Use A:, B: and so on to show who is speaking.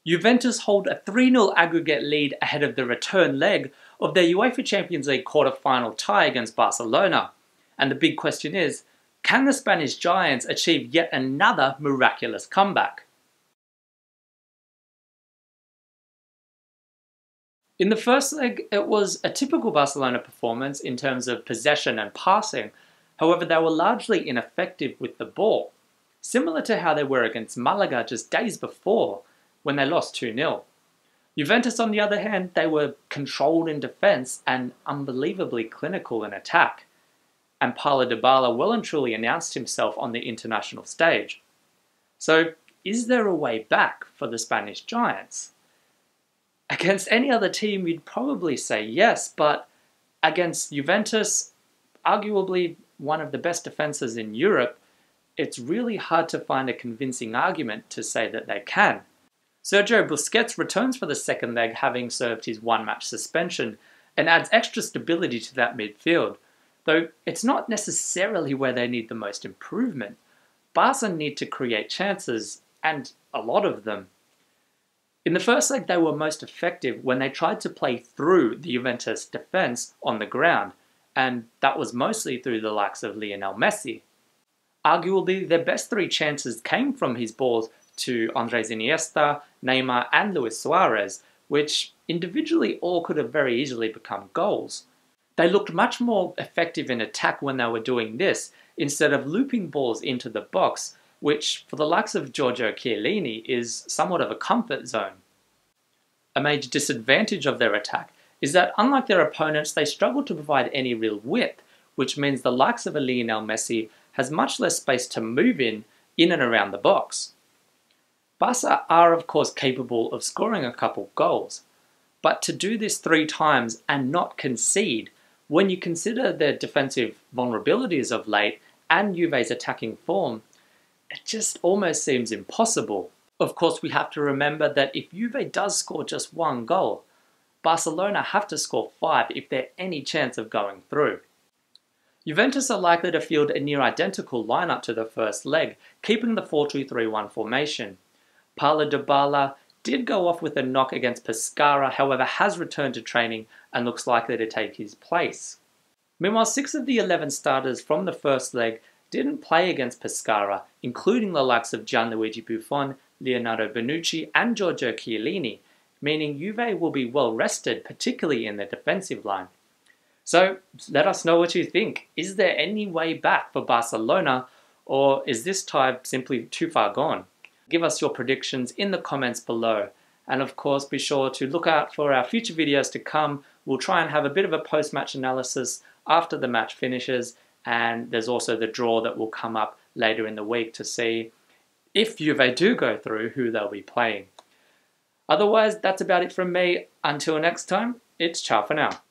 A: Juventus hold a 3-0 aggregate lead ahead of the return leg of their UEFA Champions League quarter-final tie against Barcelona. And the big question is, can the Spanish Giants achieve yet another miraculous comeback? In the first leg, it was a typical Barcelona performance in terms of possession and passing. However, they were largely ineffective with the ball, similar to how they were against Malaga just days before, when they lost 2-0. Juventus, on the other hand, they were controlled in defence and unbelievably clinical in attack. And Paulo Dybala well and truly announced himself on the international stage. So, is there a way back for the Spanish Giants? Against any other team, you'd probably say yes, but against Juventus, arguably one of the best defences in Europe, it's really hard to find a convincing argument to say that they can. Sergio Busquets returns for the second leg, having served his one-match suspension, and adds extra stability to that midfield, though it's not necessarily where they need the most improvement. Barca need to create chances, and a lot of them. In the first leg, they were most effective when they tried to play through the Juventus defence on the ground, and that was mostly through the likes of Lionel Messi. Arguably, their best three chances came from his balls to Andres Iniesta, Neymar and Luis Suarez, which individually all could have very easily become goals. They looked much more effective in attack when they were doing this, instead of looping balls into the box, which for the likes of Giorgio Chiellini is somewhat of a comfort zone. A major disadvantage of their attack is that unlike their opponents, they struggle to provide any real width, which means the likes of a Lionel Messi has much less space to move in and around the box. Barca are of course capable of scoring a couple goals, but to do this 3 times and not concede, when you consider their defensive vulnerabilities of late and Juve's attacking form, it just almost seems impossible. Of course, we have to remember that if Juve does score just 1 goal, Barcelona have to score 5 if they're any chance of going through. Juventus are likely to field a near identical lineup to the first leg, keeping the 4-2-3-1 formation. Paulo Dybala did go off with a knock against Pescara, however has returned to training and looks likely to take his place. Meanwhile, 6 of the 11 starters from the first leg didn't play against Pescara, including the likes of Gianluigi Buffon, Leonardo Bonucci and Giorgio Chiellini, meaning Juve will be well rested, particularly in their defensive line. So, let us know what you think. Is there any way back for Barcelona, or is this tie simply too far gone? Give us your predictions in the comments below. And of course, be sure to look out for our future videos to come. We'll try and have a bit of a post-match analysis after the match finishes. And there's also the draw that will come up later in the week to see if Juve do go through, who they'll be playing. Otherwise, that's about it from me. Until next time, it's ciao for now.